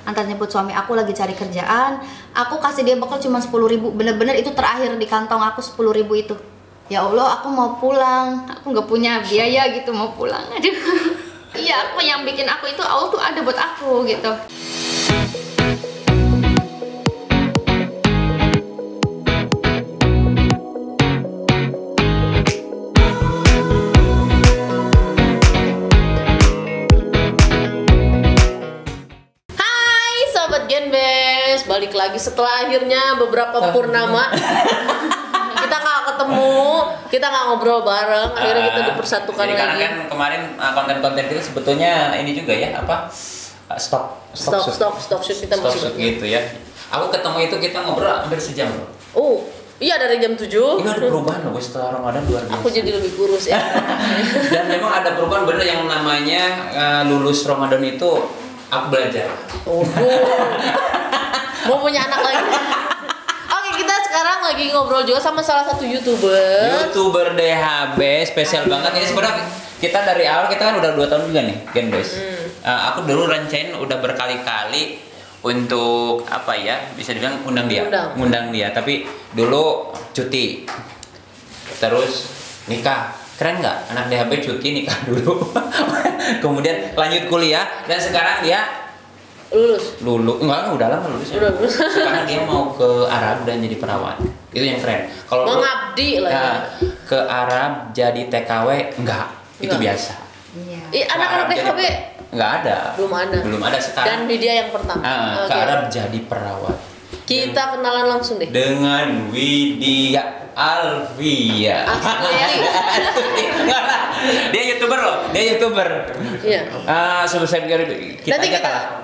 antar jemput suami aku lagi cari kerjaan, aku kasih dia bekal cuma 10.000, bener-bener itu terakhir di kantong aku 10.000 itu. Ya Allah, aku mau pulang, aku nggak punya biaya gitu mau pulang, aduh. Iya, apa yang bikin aku itu Allah tuh ada buat aku gitu. Genbes, balik lagi setelah akhirnya beberapa purnama kita nggak ketemu, kita nggak ngobrol bareng, akhirnya kita dipersatukan lagi. Karena kan kemarin konten-konten kita sebetulnya ini juga ya apa stop shoot kita masih gitu ya. Aku ketemu itu kita ngobrol hampir sejam loh. Oh iya, dari jam 7. Ini ada perubahan loh setelah Ramadan luar biasa. Aku jadi lebih kurus ya. Dan memang ada perubahan bener yang namanya lulus Ramadan itu. Aku belajar. Oh, mau punya anak lagi. Oke, kita sekarang lagi ngobrol juga sama salah satu YouTuber DHB, spesial banget. Ini sebenarnya kita dari awal kita kan udah 2 tahun juga nih, Genbes. Aku dulu rencanain udah berkali-kali untuk apa ya, bisa dibilang undang dia. Tapi dulu cuti, terus nikah. Keren nggak? Anak DHB cuti nikah dulu, kemudian lanjut kuliah, dan sekarang dia lulus. Enggak, udah lama lulus. Sekarang dia mau ke Arab dan jadi perawat. Itu yang keren. Kalau mengabdi lah ya. Ke Arab jadi TKW enggak. Itu biasa. Iya. Anak-anak DHB enggak ada. Belum ada sekarang. Dan dia yang pertama. Ke Arab jadi perawat. Kita kenalan langsung deh dengan Widya Alvia. Dia YouTuber loh, Iya. Subscriber kita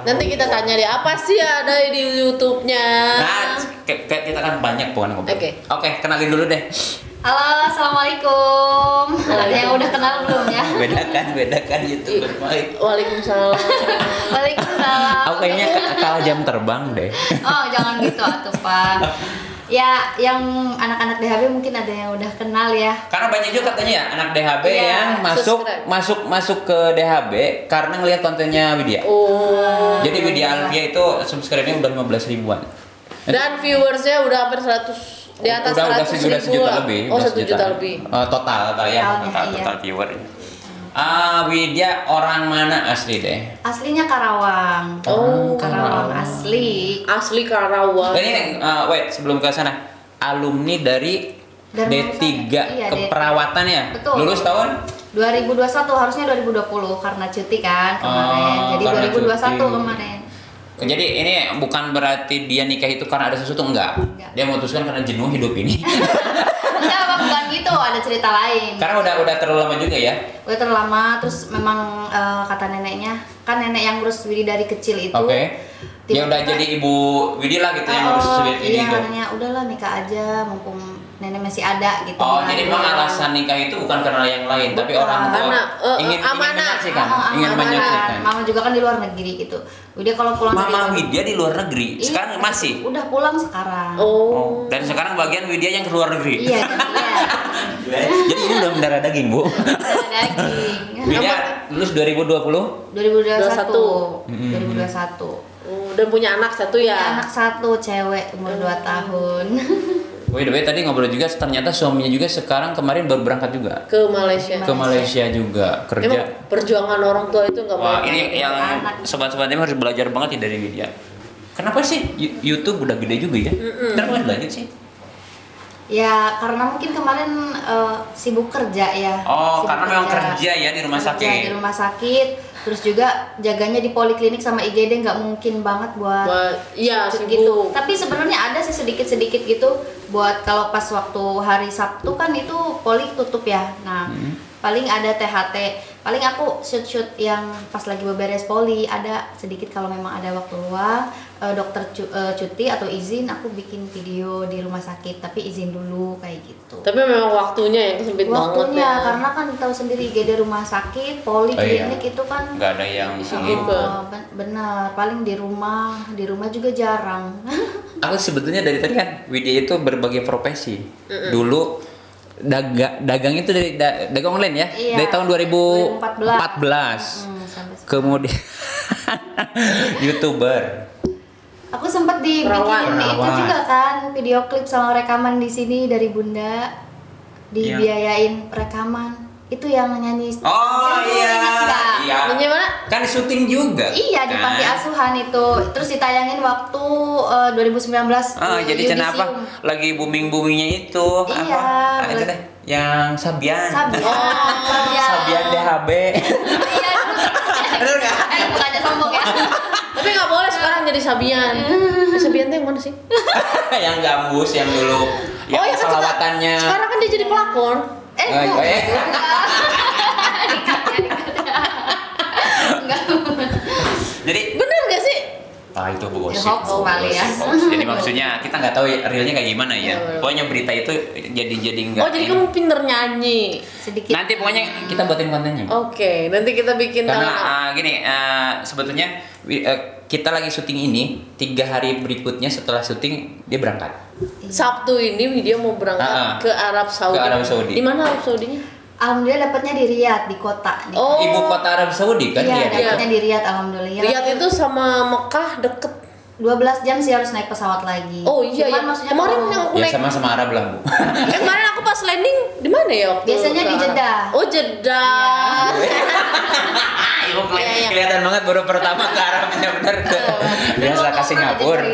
nanti kita tanya dia apa sih ada di YouTube-nya. Nah, kita kan banyak pokoknya ngobrol. Oke, kenalin dulu deh. Halo, assalamualaikum. Ada yang udah kenal belum ya? Bedakan YouTuber. Waalaikumsalam. Waalaikumsalam. Aku kayaknya kalah jam terbang deh. Oh, jangan gitu atuh, Pak. Ya, yang anak-anak DHB mungkin ada yang udah kenal ya. Karena banyak juga katanya ya anak DHB yang masuk ke DHB karena ngelihat kontennya Widya. Oh. Jadi Widya Alvia itu subscribe-nya udah 15 ribuan. Dan viewersnya udah hampir 100 di atas 100 udah sejuta lebih. Oh, 1 juta lebih. Total viewer. Widya orang mana asli deh? Aslinya Karawang. Oh, Karawang asli. Asli Karawang. Dan ini sebelum ke sana, alumni dari D3 keperawatan ya? Betul. Lulus tahun 2021, harusnya 2020 karena cuti kan kemarin. Jadi 2021 kemarin. Jadi ini bukan berarti dia nikah itu karena ada sesuatu, enggak. Dia memutuskan karena jenuh hidup ini. Enggak, bukan gitu, ada cerita lain. Karena udah terlalu lama juga ya. Udah terlalu lama, terus memang kata neneknya, kan nenek yang ngurus Widi dari kecil itu. Oke. Ya udah jadi ibu Widi lah gitu yang ngurus Widi. Iya, katanya udahlah nikah aja mumpung nenek masih ada gitu. Oh, jadi memang alasan nikah itu bukan karena yang lain, tapi orang tua ingin menyaksikan. Mama juga kan di luar negeri gitu. Udah kalau pulang Mama Widya di luar negeri. Sekarang masih? Udah pulang sekarang. Oh. Dan sekarang bagian Widya yang ke luar negeri. Iya. Jadi ini udah mendarah daging, Bu. Mendarah daging. Widya lulus 2020? 2021. 2021. Dan punya anak satu ya? Punya anak satu, cewek umur 2 tahun. By the way, tadi ngobrol juga, ternyata suaminya juga sekarang kemarin baru berangkat juga ke Malaysia. Ke Malaysia juga kerja. Emang perjuangan orang tua itu nggak mau. Wah, ini yang sobat-sobatnya harus belajar banget ya dari Widya. Kenapa sih YouTube udah gede juga ya? Kenapa nggak lanjut sih? Ya karena mungkin kemarin sibuk kerja ya. Oh, karena memang kerja ya di rumah sakit. Di rumah sakit. Terus juga jaganya di poliklinik sama IGD nggak mungkin banget buat gitu. Tapi sebenarnya ada sih sedikit-sedikit gitu buat kalau pas waktu hari Sabtu kan itu polik tutup ya. Nah, paling ada THT. Paling aku shoot yang pas lagi beberes poli ada sedikit kalau memang ada waktu luang, dokter cuti atau izin aku bikin video di rumah sakit tapi izin dulu kayak gitu. Tapi memang waktunya yang sempit banget ya. Karena kan tahu sendiri IGD rumah sakit, poli klinik itu kan nggak ada yang bener, paling di rumah juga jarang. Aku sebetulnya dari tadi kan Widya itu berbagai profesi. Dulu dagang itu dagang online ya, dari tahun 2014. Kemudian YouTuber. Aku sempat dibikinin itu juga kan, video klip sama rekaman di sini dari Bunda, dibiayain rekaman. Itu yang nyanyi. Oh iya. Iya. Nyanyi mana? Kan syuting juga. Iya, di panti asuhan itu. Terus ditayangin waktu 2019. Jadi kenapa lagi booming-boomingnya itu? Iya. Apa? Itu deh, yang Sabian. Sabian DHB. Iya. Bener nggak? Bukannya sombong ya. Tapi nggak boleh sekarang jadi Sabian. Sabian tuh yang mana sih? Yang gambus yang dulu. Oh ya, salawatannya. Sekarang kan dia jadi pelakon. Jadi bener gak sih? Itu gosip. Ya. Jadi maksudnya kita nggak tahu realnya kayak gimana ya. Pokoknya berita itu jadi nggak. Oh jadi kamu pinter nyanyi sedikit. Nanti pokoknya kita buatin kontennya. Oke, nanti kita bikin. Karena sebetulnya kita lagi syuting ini 3 hari berikutnya setelah syuting dia berangkat. Sabtu ini dia mau berangkat ke Arab Saudi. Ke Arab Saudi. Di mana Arab Saudinya? Alhamdulillah dapatnya di Riyadh, di kota. Ibu kota Arab Saudi kan? Iya, dapatnya di Riyadh, alhamdulillah. Riyadh itu sama Mekah deket. 12 jam sih harus naik pesawat lagi. Oh iya. Cuman maksudnya kemarin yang aku naik. Ya sama-sama Arab lah, Bu. Kemarin aku pas landing di mana ya waktu? Biasanya di Jeddah. Oh, Jeddah. Ibu kelihatan banget baru pertama ke Arab, benar-benar ke biasa ke Singapura.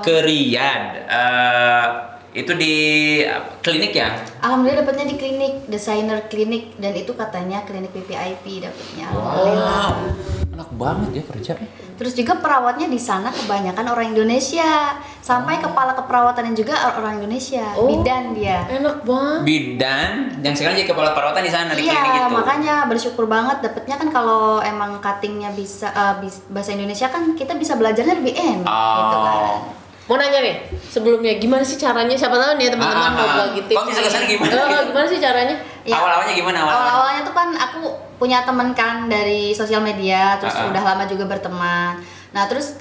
Ke Riyadh. Itu di klinik ya? Alhamdulillah dapatnya di klinik, desainer klinik, dan itu katanya klinik VVIP dapatnya. Wow, enak banget ya kerjanya. Terus juga perawatnya di sana kebanyakan orang Indonesia, sampai kepala keperawatan juga orang Indonesia. Bidan dia. Enak banget. Bidan yang sekarang jadi kepala perawatan di sana di klinik itu. Iya, makanya bersyukur banget dapatnya kan kalau emang cuttingnya bisa bahasa Indonesia kan kita bisa belajarnya lebih enak gitu kan. Mau nanya nih, sebelumnya gimana sih caranya? Siapa tahu nih teman-teman mau bagi tips. Kok bisa kesana gimana? Gimana sih caranya? Ya, awal-awalnya gimana? Awal-awalnya tuh kan aku punya teman kan dari sosial media, terus udah lama juga berteman. Nah terus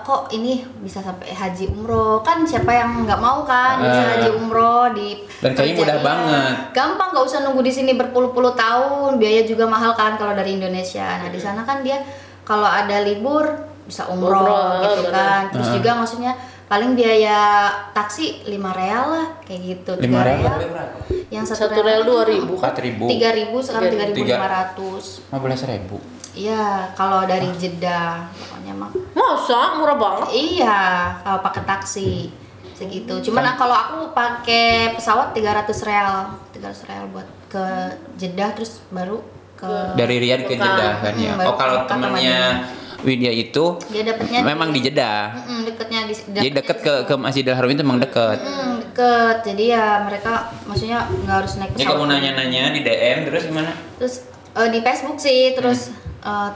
kok ini bisa sampai haji umroh, kan siapa yang nggak mau kan bisa haji umroh di. Dan kayaknya mudah banget. Gampang, nggak usah nunggu di sini berpuluh-puluh tahun, biaya juga mahal kan kalau dari Indonesia. Nah di sana kan dia kalau ada libur bisa umroh gitu kan. Terus juga maksudnya paling biaya taksi 5 real lah kayak gitu. 5 real yang satu real 2.000, 4.000, 3.000 sekarang 3.500. 15.000. Iya, kalau dari Jeddah pokoknya mah. Masa murah banget? Iya, kalau pakai taksi segitu. Cuman kalau aku pakai pesawat 300 real buat ke Jeddah, terus baru ke dari Riyadh ke Jeddah kan ya. Kalau temennya Widya itu dia dapetnya memang di Jeddah. Deketnya jadi deket ke Masjidil Haram itu memang deket. Deket. Jadi ya mereka maksudnya nggak harus naik pesawat. Ya kamu nanya-nanya di DM terus gimana? Terus di Facebook sih, terus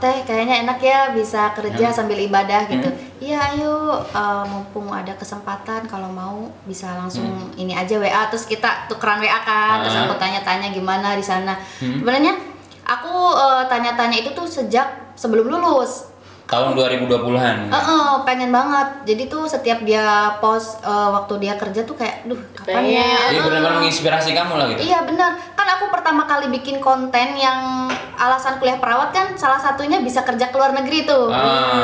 teh kayaknya enak ya bisa kerja sambil ibadah gitu. Iya ayo, mumpung ada kesempatan kalau mau bisa langsung ini aja WA, terus kita tukeran WA kan. Terus aku tanya-tanya gimana di sana. Sebenarnya aku tanya-tanya itu tuh sejak sebelum lulus. Tahun 2020-an. Pengen banget. Jadi tuh setiap dia post waktu dia kerja tuh kayak, duh kapan ya? Jadi benar-benar menginspirasi kamu lah gitu. Iya benar. Kan aku pertama kali bikin konten yang alasan kuliah perawat kan salah satunya bisa kerja ke luar negeri tuh.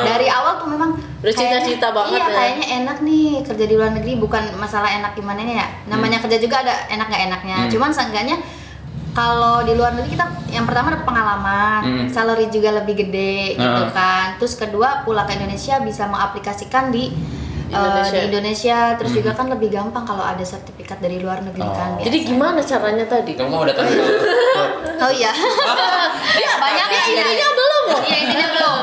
Dari awal tuh memang bercita-cita banget. Iya, kayaknya enak nih kerja di luar negeri, bukan masalah enak gimana ya. Namanya kerja juga ada enak nggak enaknya. Cuman seenggaknya kalau di luar negeri kita yang pertama ada pengalaman, salary juga lebih gede gitu kan. Terus kedua pulang ke Indonesia bisa mengaplikasikan di Indonesia. Terus juga kan lebih gampang kalau ada sertifikat dari luar negeri kan. Jadi gimana caranya tadi? Kamu udah tahu? Oh iya. Ya banyak ya intinya belum. Iya intinya belum.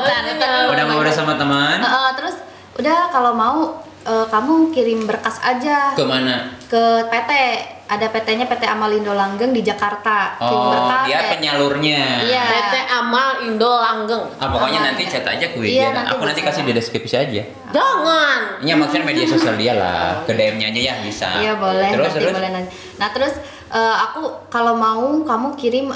Udah ngobrol sama teman. Terus udah kalau mau kamu kirim berkas aja. Ke mana? Ke PT. Ada PT-nya PT Amal Indo Langgeng di Jakarta. Oh, dia penyalurnya. Iya. PT Amal Indo Langgeng. Pokoknya nanti chat aja ke Widya. Aku nanti kasih di deskripsi aja. Jangan. Iya, maksudnya media sosial dia lah. Ke DM-nya aja ya bisa. Iya boleh. Terus. Boleh nanti. Nah terus aku kalau mau kamu kirim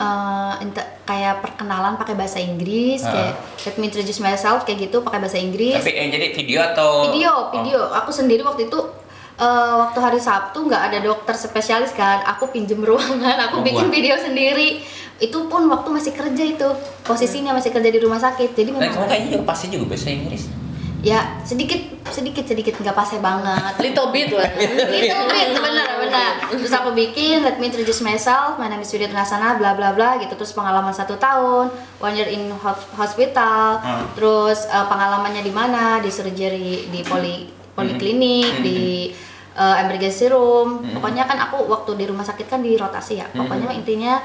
kayak perkenalan pakai bahasa Inggris, kayak let me introduce myself kayak gitu pakai bahasa Inggris. Tapi jadi video atau? Video. Aku sendiri waktu itu waktu hari Sabtu nggak ada dokter spesialis kan, aku pinjem ruangan, aku bikin video sendiri Itu pun waktu masih kerja itu, posisinya masih kerja di rumah sakit. Jadi memang kamu kayaknya juga pasti juga bahasa Inggris. Ya sedikit nggak pase banget. Little bit lah. Little bit benar. Terus aku bikin let me introduce myself, my name is Widya Tunasana, bla bla bla gitu. Terus pengalaman 1 tahun, 1 year in hospital. Terus pengalamannya di mana, di surgery, di poliklinik, di emergency room. Pokoknya kan aku waktu di rumah sakit kan di rotasi ya. Pokoknya intinya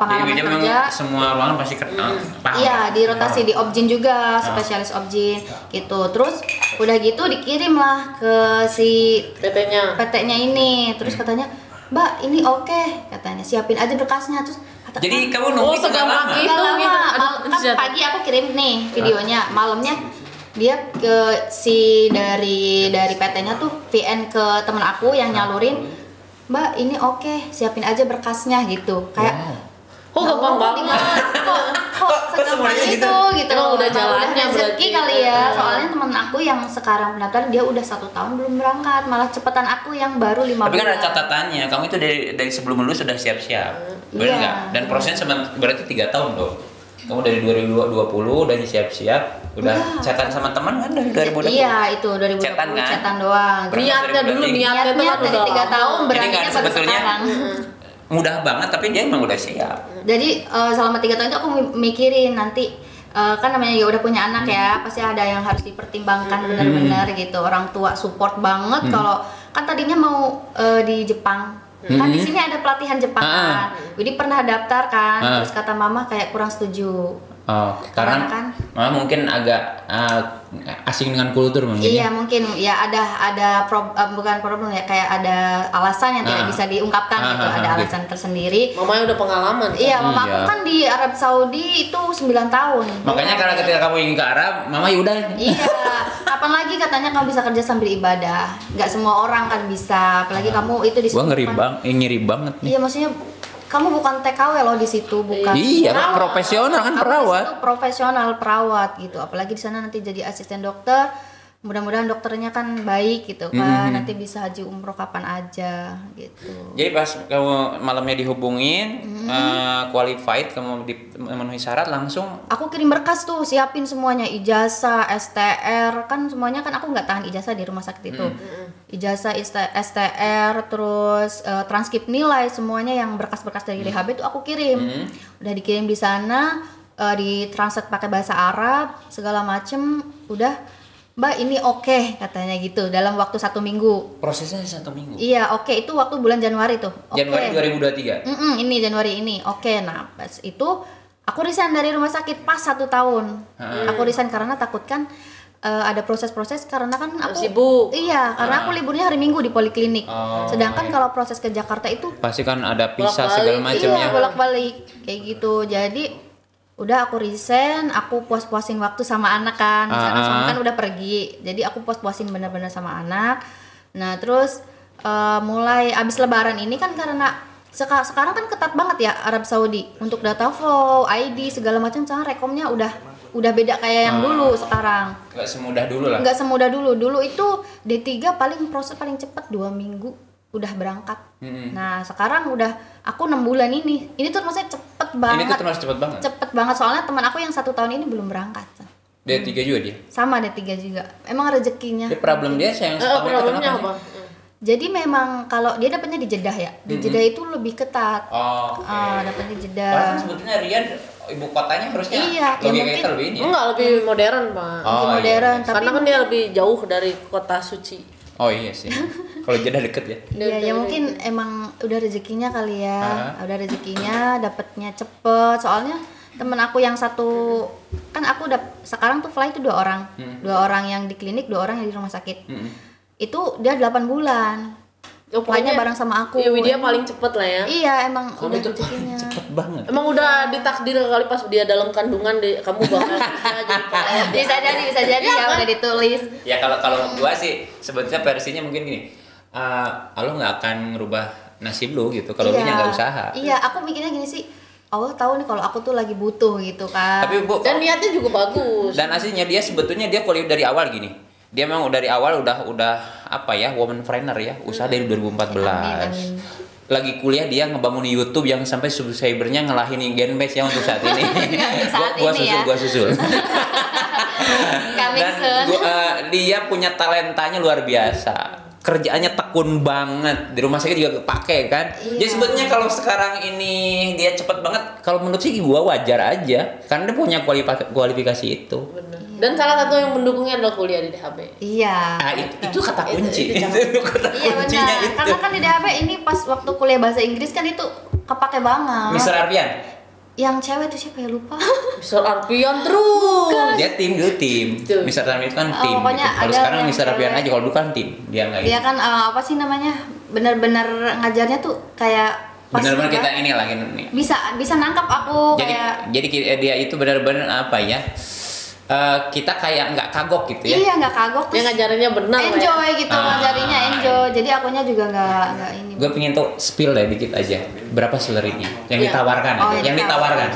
pengalaman jadi kerja semua ruangan pasti kenal. Iya, di rotasi di obgyn juga, spesialis obgyn gitu. Terus udah gitu dikirim lah ke si PT-nya ini. Terus katanya, "Mbak, ini oke," katanya. "Siapin aja berkasnya." Terus kata, jadi kamu nunggu segampang itu gitu. Kan pagi aku kirim nih videonya, malamnya dia ke dari PT-nya tuh VN ke temen aku yang nyalurin, "Mbak, ini oke, siapin aja berkasnya," gitu. Kayak kok gampang banget. Kok segampang itu gitu. Emang udah jalannya rezeki kali ya. Soalnya temen aku yang sekarang pendaftar dia udah 1 tahun belum berangkat, malah cepetan aku yang baru 5 bulan. Tapi kan ada catatannya, kamu itu dari sebelum lulus sudah siap-siap. Benar nggak? Dan prosesnya berarti 3 tahun dong. Kamu dari 2020 udah siap-siap, udah chatan sama teman kan dari 2020. Iya, itu 2020 chatan doang. Niatnya dari 3 tahun berangkatnya baru sekarang. Mudah banget, tapi dia emang udah siap. Jadi selama 3 tahun itu aku mikirin nanti kan namanya ya udah punya anak ya, pasti ada yang harus dipertimbangkan benar-benar gitu. Orang tua support banget kalau kan tadinya mau di Jepang. Kan di sini ada pelatihan Jepang kan. Jadi pernah daftar kan, terus kata mama kayak kurang setuju. Karena kan mama mungkin agak asing dengan kultur mungkin. Iya, mungkin ya ada bukan problem ya, kayak ada alasan yang tidak bisa diungkapkan gitu, ada alasan tersendiri. Mamanya udah pengalaman. Iya, mama aku kan di Arab Saudi itu 9 tahun. Makanya karena ketika kamu ingin ke Arab, mama yaudah. Iya, kapan lagi katanya kamu bisa kerja sambil ibadah? Nggak semua orang kan bisa, apalagi kamu itu di situ. Gua ngiri banget nih. Iya, maksudnya kamu bukan TKW loh di situ, bukan. Iya, profesional kan, perawat. Profesional perawat gitu. Apalagi di sana nanti jadi asisten dokter. Mudah-mudahan dokternya kan baik gitu kan. Nanti bisa haji umroh kapan aja gitu. Jadi pas kamu malamnya dihubungin, qualified, kamu memenuhi syarat langsung. Aku kirim berkas tuh, siapin semuanya, ijazah, STR, kan semuanya kan aku nggak tahan ijazah di rumah sakit itu. Ijazah, STR, terus transkrip nilai, semuanya yang berkas-berkas dari rehab itu aku kirim. Udah dikirim di sana, ditranslate pakai bahasa Arab, segala macem, udah. "Mbak, ini oke," katanya gitu, dalam waktu 1 minggu. Prosesnya 1 minggu? Iya, oke, itu waktu bulan Januari tuh. Januari 2023? Ini Januari ini, oke. Nah, pas itu aku resign dari rumah sakit pas 1 tahun. Aku resign karena takut kan ada proses-proses, karena kan aku sibuk. Iya, karena aku liburnya hari Minggu di poliklinik. Sedangkan kalau proses ke Jakarta itu pasti kan ada pisah segala macam ya. Iya, bolak-balik kayak gitu. Jadi udah aku resign, aku puas-puasin waktu sama anak kan. Misalkan suami kan udah pergi, jadi aku puas-puasin benar-benar sama anak. Nah terus mulai abis lebaran ini kan, karena sekarang kan ketat banget ya Arab Saudi untuk data flow, ID segala macam. Sekarang rekomnya udah beda kayak yang dulu sekarang. Nggak semudah dulu lah. Nggak semudah dulu. Dulu itu D3 proses paling cepat 2 minggu udah berangkat. Nah sekarang udah aku 6 bulan ini tuh maksudnya cepet banget. Ini tuh termasuk cepet banget? Cepet banget, soalnya teman aku yang 1 tahun ini belum berangkat. D3 juga dia? Sama D3 juga, emang rezekinya. Problem dia yang setahun itu kenapa? Jadi memang kalau dia dapatnya di Jeddah ya, di Jeddah itu lebih ketat. Dapatnya di Jeddah. Karena sebetulnya Riyadh ibu kotanya harusnya logikanya itu lebih ini. Enggak, lebih modern Pak. Lebih modern, tapi karena kan dia lebih jauh dari kota suci. Oh iya sih. Kalau Jeddah deket ya. Iya, ya mungkin emang udah rezekinya kali ya. Udah rezekinya, dapatnya cepet. Soalnya temen aku yang satu, kan aku udah sekarang tuh fly itu 2 orang. 2 orang yang di klinik, 2 orang yang di rumah sakit. Itu dia 8 bulan. Fly-nya bareng sama aku. Iya, Widya paling cepet lah ya. Iya, emang udah rezekinya. Cepet banget. Emang udah ditakdir kali pas dia dalam kandungan kamu bakal jadi perawat. Bisa jadi ya, udah ditulis. Ya kalau gua sih sebetulnya versinya mungkin gini. Lo nggak akan ngerubah nasib lo gitu kalau lu nya nggak usaha. Iya, aku mikirnya gini sih. Allah tahu nih kalau aku tuh lagi butuh gitu kan. Tapi Bu, dan niatnya juga bagus. Dan aslinya dia sebetulnya dia kuliah dari awal gini. Dia memang dari awal udah apa ya, woman trainer ya, usaha dari 2014. Amin. lagi kuliah dia ngebangun YouTube yang sampai subscribernya ngalahin Genbase ya untuk saat ini. Gua susul. Dan dia punya talentanya luar biasa. Kerjaannya tekun banget, di rumah sakit juga kepake kan. Jadi sebetulnya kalau sekarang ini dia cepet banget, kalau menurut sih gua wajar aja karena dia punya kualifikasi itu. Bener. Dan salah satu yang mendukungnya adalah kuliah di DHB. Iya. Itu kata kunci. Itu kata kuncinya itu. Karena kan di DHB ini pas waktu kuliah bahasa Inggris kan itu kepake banget. Mr. Arpian. Yang cewek tuh siapa ya, lupa. Mr. Arpian terus. Dia tim. Mr. Arpian itu kan tim. Gitu. Kalau sekarang Mr. Arpian aja, kalau dulu kan tim. Dia nggak. Dia kan apa sih namanya? Benar-benar ngajarnya tuh kayak benar-benar kita ini lagi nih. Bisa nangkap aku jadi dia itu benar-benar apa ya? Kita kayak nggak kagok gitu ya. Iya, nggak kagok. Dia ngajarinnya benar. Enjoy ya? Gitu, ngajarinnya enjoy. Jadi akunya juga nggak ini. Gue pengen tuh spill deh dikit aja. Berapa salary-nya yang ditawarkan? Yang ditawarkan.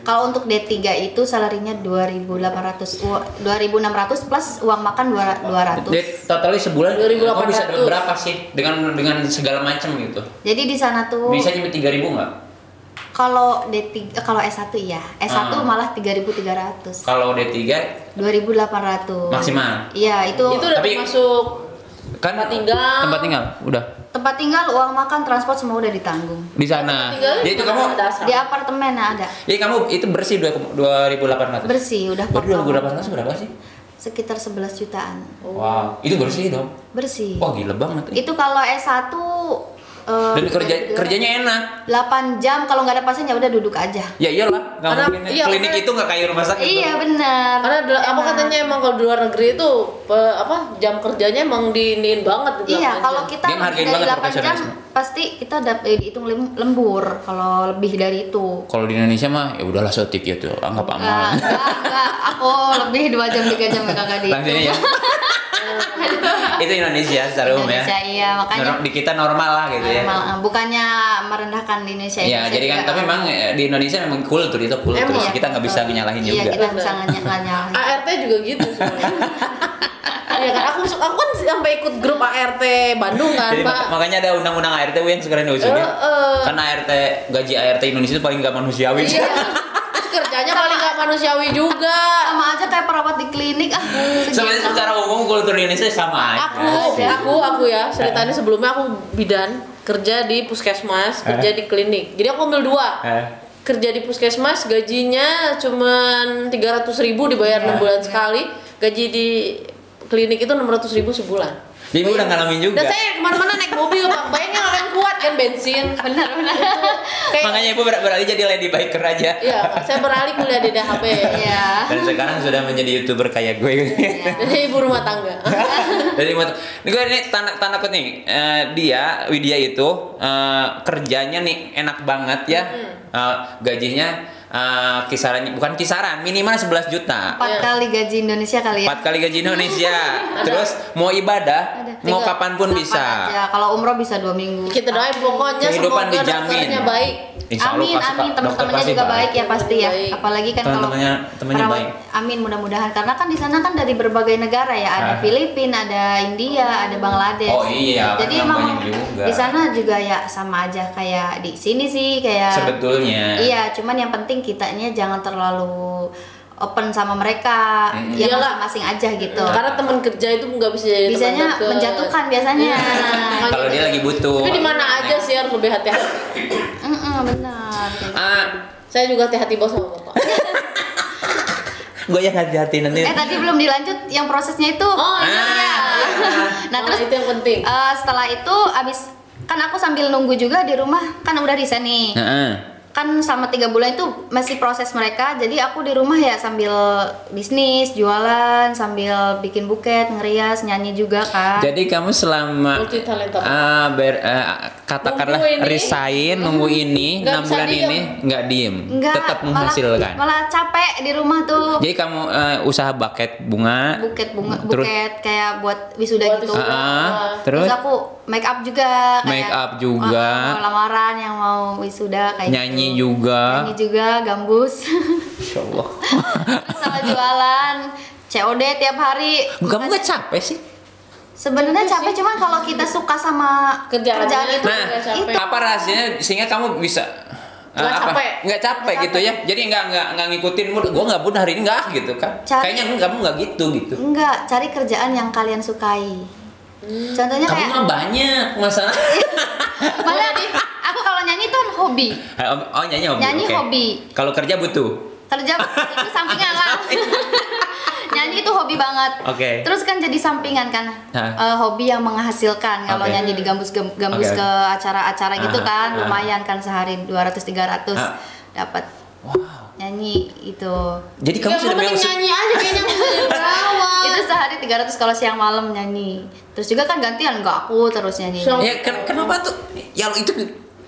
Kalau untuk D3 itu salarinya 2.600 plus uang makan 200. Totalnya sebulan 2.800. bisa dapat berapa sih dengan segala macam gitu? Jadi di sana tuh bisa nyampe 3.000 nggak? Kalau kalau S1 iya. S1 malah 3.300. Kalau D3 2.800. maksimal. Iya, itu udah masuk kan tempat tinggal udah. Tempat tinggal, uang makan, transport semua udah ditanggung. Di sana. Jadi itu kamu di apartemen ada. Jadi kamu itu bersih 2.800. Bersih, udah. Berarti 2.800 berapa sih? Sekitar 11 jutaan. Wow, itu bersih dong. Bersih. Wah, gila banget. Itu kalau S1 dan kerjanya enak. 8 jam, kalau nggak ada pasien ya udah duduk aja. Ya iyalah, nggak mungkin. Klinik itu nggak kayak rumah sakit. Iya benar. Karena katanya emang kalau di luar negeri itu jam kerjanya emang diinin banget. Iya, kalau kita dari 8 jam pasti kita dihitung lembur kalau lebih dari itu. Kalau di Indonesia mah ya udahlah sotik gitu, anggap amal. Enggak, aku lebih 2 jam 3 jam kakak di. Langsung ya. Itu Indonesia secara umum ya. Iya, makanya di kita normal lah gitu ya. Bukannya merendahkan di Indonesia. Iya, jadi kan tapi memang di Indonesia memang kultur itu kultur. Terus kita nggak bisa nyalahin juga. Iya, kita bisa nyalahin. ART juga gitu sebenarnya. Iya kan, aku kan sampai ikut grup ART Bandung kan, jadi, Pak. Makanya ada undang-undang ART yang sekarang diusulin. Karena gaji ART Indonesia itu paling nggak manusiawi. Iya. Kerjanya paling gak manusiawi juga. Sama aja kayak perawat di klinik. Sebenarnya secara umum kultur Indonesia sama aja. Aku ya ceritanya sebelumnya aku bidan, kerja di puskesmas, kerja di klinik. Jadi aku ambil 2. Kerja di puskesmas gajinya cuman 300.000 dibayar 6 bulan sekali. Gaji di klinik itu 600.000 sebulan. Jadi udah ngalamin juga. Dan saya kemana-mana naik mobil, Bang. Bayangnya orang kuat kan bensin. Benar. Makanya ibu beralih jadi lady biker aja. Iya, saya beralih kuliah di DHP. Iya. Dan sekarang sudah menjadi YouTuber kayak gue. Iya, dari ibu rumah tangga. Dari ini tanda kutip nih. Widya itu kerjanya nih enak banget ya. Gajinya kisarannya bukan kisaran, minimal 11 juta. 4 kali gaji Indonesia kali ya. 4 kali gaji Indonesia. Terus mau ibadah mau kapanpun bisa. Kalau umroh bisa 2 minggu. Kita doain pokoknya kehidupan semoga dijamin. dokternya baik. Amin, teman-temannya juga baik ya pasti ya. Apalagi kan kalau temannya baik. Amin, mudah-mudahan karena kan di sana kan dari berbagai negara ya, ada Filipina, ada India, ada Bangladesh. Oh iya. Jadi emang di sana juga ya sama aja kayak di sini sih kayak. Sebetulnya. Iya, cuman yang penting kitanya jangan terlalu open sama mereka, ya masing-masing aja gitu. Karena teman kerja itu nggak bisa jadi bisanya teman deket. Menjatuhkan biasanya. Kalau dia lagi butuh. Tapi di mana aja sih harus lebih hati-hati. Benar. Saya juga hati-hati bos sama bapak. Gue yang hati-hati nanti. Tadi belum dilanjut yang prosesnya itu. Nah terus itu yang penting. Setelah itu abis kan aku sambil nunggu juga di rumah kan udah resign nih. Kan selama 3 bulan itu masih proses mereka, jadi aku di rumah ya sambil bisnis, jualan, sambil bikin buket, ngerias, nyanyi juga kan. Jadi kamu selama katakanlah resign, nunggu ini 6 bulan ini nggak diem, tetap menghasilkan. Malah capek di rumah tuh. Jadi kamu usaha buket bunga, buket kayak buat wisuda gitu. Terus aku make up juga, juga. Lamaran yang mau wisuda kayak nyanyi juga, gambus. Insyaallah. Sama jualan COD tiap hari. Kamu gak capek sih? Sebenarnya capek, cuman kalau kita suka sama kerjaan itu, itu apa rahasianya sehingga kamu bisa nggak capek gitu ya? Jadi nggak ngikutin mood. Gue nggak mood hari ini nggak gitu kan? Kayaknya kamu nggak gitu. Enggak, cari kerjaan yang kalian sukai. Contohnya kamu kayak mah banyak masalah. Malah aku kalau nyanyi tuh hobi. Oh nyanyi hobi. Nyanyi hobi. Kalau kerja butuh. Kerja itu sampingan lah. Nyanyi itu hobi banget. Terus kan jadi sampingan kan, hobi yang menghasilkan. Kalau nyanyi di gambus ke acara-acara gitu kan, lumayan kan sehari 200-300 dapat. Nyanyi itu. Jadi kamu sudah nyanyi aja kayaknya berawal. Itu sehari 300 kalau siang malam nyanyi. Terus juga kan gantian, enggak aku terus nyanyi. Ya kenapa tuh? Ya itu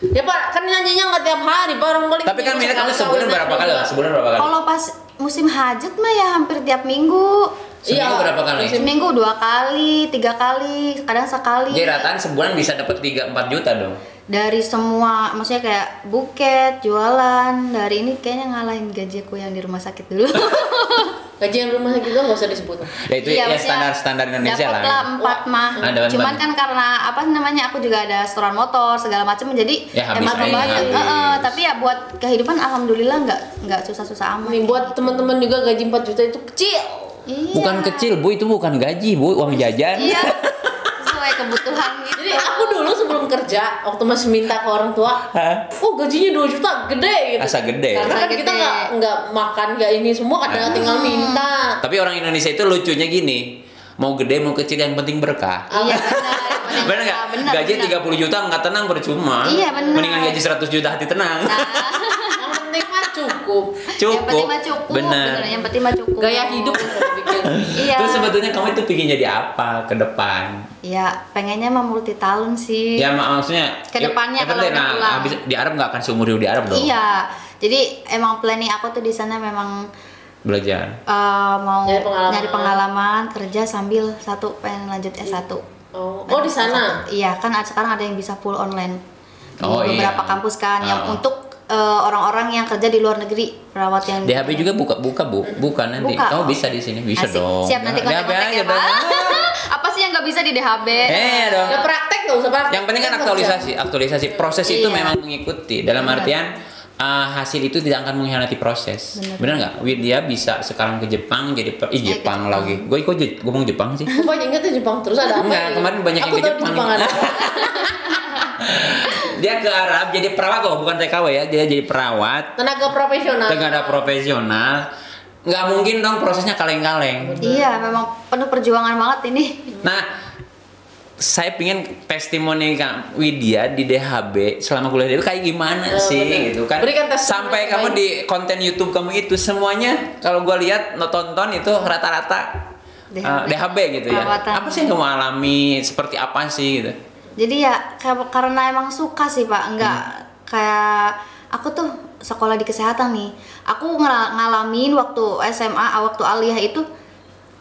ya Pak, kan nyanyinya nggak tiap hari, bareng balik. Tapi kan minat kamu sebulan berapa kali lah? Sebulan berapa kali? Kalau pas musim hajat mah ya hampir tiap minggu. Seminggu berapa kali? Seminggu 2 kali, 3 kali, kadang sekali. Jadi rataan sebulan bisa dapat 3-4 juta dong. Dari semua, maksudnya kayak buket, jualan, dari ini kayaknya ngalahin gajiku yang di rumah sakit dulu. Gaji yang rumah sakit itu nggak usah disebut. Ya itu ya standar Indonesia lah. Dapatlah 4 mah. Cuman kan karena apa namanya, aku juga ada setoran motor segala macam, jadi emang banyak. Tapi ya buat kehidupan alhamdulillah nggak susah-susah amat. Nih buat teman-teman juga gaji 4 juta itu kecil. Iya. Bukan kecil Bu, itu bukan gaji Bu, uang jajan. Iya. Sesuai kebutuhan gitu. Jadi aku dulu sebelum kerja waktu masih minta ke orang tua, gajinya 2 juta gede gitu. Asa gede. Karena kan kita nggak makan nggak ini semua, kadang tinggal minta. Tapi orang Indonesia itu lucunya gini, mau gede mau kecil yang penting berkah. Iya benar nggak? Gaji 30 juta nggak tenang percuma. Iya benar. Mendingan gaji 100 juta hati tenang. Yang penting mah cukup. Yang penting mah cukup. Benar. Yang penting mah cukup. Gaya hidup bikin. Iya. Terus sebetulnya kamu itu pengen jadi apa ke depan? Ya pengennya mah multi talent sih. Ya maksudnya ke depannya kalau udah pulang. Habis di Arab nggak akan seumur hidup di Arab dong. Iya. Jadi emang planning aku tuh di sana memang belajar. Mau nyari pengalaman, kerja sambil pengen lanjut S1. Oh di sana? Iya, kan sekarang ada yang bisa full online di beberapa kampus kan, yang untuk orang-orang yang kerja di luar negeri, perawat yang DHB juga buka Bu, bukan nanti. Kamu bisa di sini, bisa dong. Siap nanti kontak ya Pak. Apa sih yang nggak bisa di DHB? Dong. Ya praktek nggak usah praktek. Yang penting kan aktualisasi. Proses itu memang mengikuti. Dalam artian hasil itu tidak akan mengkhianati proses. Benar nggak? Dia bisa sekarang ke Jepang jadi Jepang lagi. Gue ngomong Jepang sih. Gue inget tuh Jepang terus ada apa? Enggak, kemarin banyak yang ke Jepang. Dia ke Arab jadi perawat loh, bukan TKW ya. Dia jadi perawat. Tenaga profesional. Nggak mungkin dong prosesnya kaleng-kaleng. Iya, memang penuh perjuangan banget ini. Nah, saya pingin testimoni Kak Widya di DHB selama kuliah DHB kayak gimana sih gitu kan. Sampai kamu di konten YouTube kamu itu semuanya kalau gue lihat tonton itu rata-rata DHB gitu ya. Apa sih yang kamu alami, seperti apa sih gitu? Jadi ya karena emang suka sih Pak, kayak aku tuh sekolah di kesehatan nih. Aku ngalamin waktu SMA, waktu aliyah itu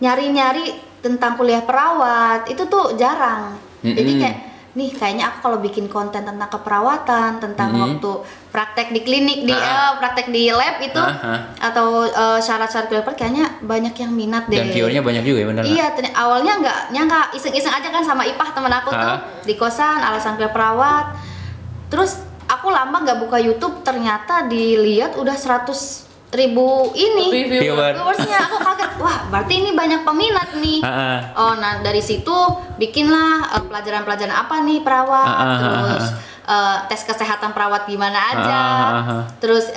nyari-nyari tentang kuliah perawat itu tuh jarang. Jadi kayaknya aku kalau bikin konten tentang keperawatan, tentang waktu praktek di klinik, praktek di lab itu atau syarat-syarat kuliah perawat, kayaknya banyak yang minat deh. Dan viewernya banyak juga ya benar. Iya, awalnya nggak nyangka, iseng-iseng aja kan sama Ipah temen aku tuh di kosan alasan kuliah perawat. Terus aku lama nggak buka YouTube, ternyata dilihat udah 100.000 viewersnya. Aku kaget, wah berarti ini banyak peminat nih. Nah dari situ bikinlah pelajaran-pelajaran apa nih perawat, terus tes kesehatan perawat gimana aja, terus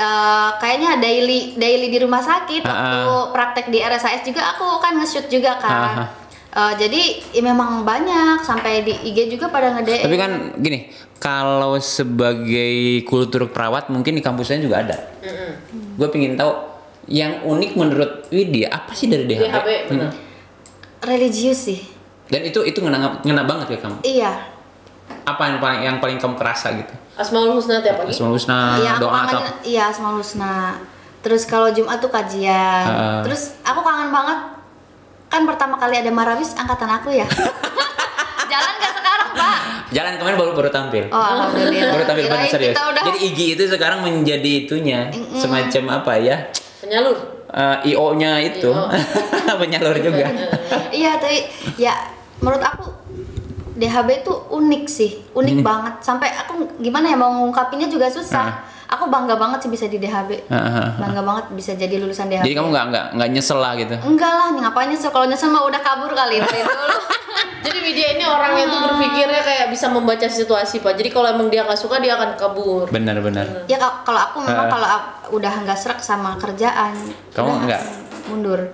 kayaknya daily di rumah sakit waktu praktek di RSAS juga aku kan nge-shoot juga kan. Jadi memang banyak, sampai di IG juga pada nge-DM. Tapi kan gini, kalau sebagai kultur perawat mungkin di kampus lain juga ada. Gue pengen tahu yang unik menurut Widya apa sih dari DHB? Religius sih. Dan itu ngena banget ya kamu? Iya. Apa yang paling kamu kerasa gitu? Asmaul Husna tiap pagi. Asmaul Husna, doa atau? Iya, Asmaul Husna. Terus kalau Jumat tuh kajian. Terus aku kangen banget. Kan pertama kali ada Marawis angkatan aku ya. Jalan gak sekarang Pak? Jalan kemarin baru tampil. Oh alhamdulillah. Baru tampil benar serius. Jadi IG itu sekarang menjadi itunya semacam apa ya? Penyalur. IO-nya itu penyalur juga. Iya tapi ya menurut aku DHB itu unik sih, unik banget. Sampai aku gimana ya mau ngungkapinnya juga susah. Aku bangga banget sih bisa di DHB. Bangga banget bisa jadi lulusan DHB. Jadi kamu nggak nyesel lah gitu? Enggak lah, ngapain nyesel? Kalau nyesel mah udah kabur kali dari dulu. Jadi Widya ini orangnya tuh berpikirnya kayak bisa membaca situasi Pak. Jadi kalau emang dia nggak suka dia akan kabur. Benar-benar. Ya kalau aku memang kalau udah nggak serak sama kerjaan, kamu nggak mundur.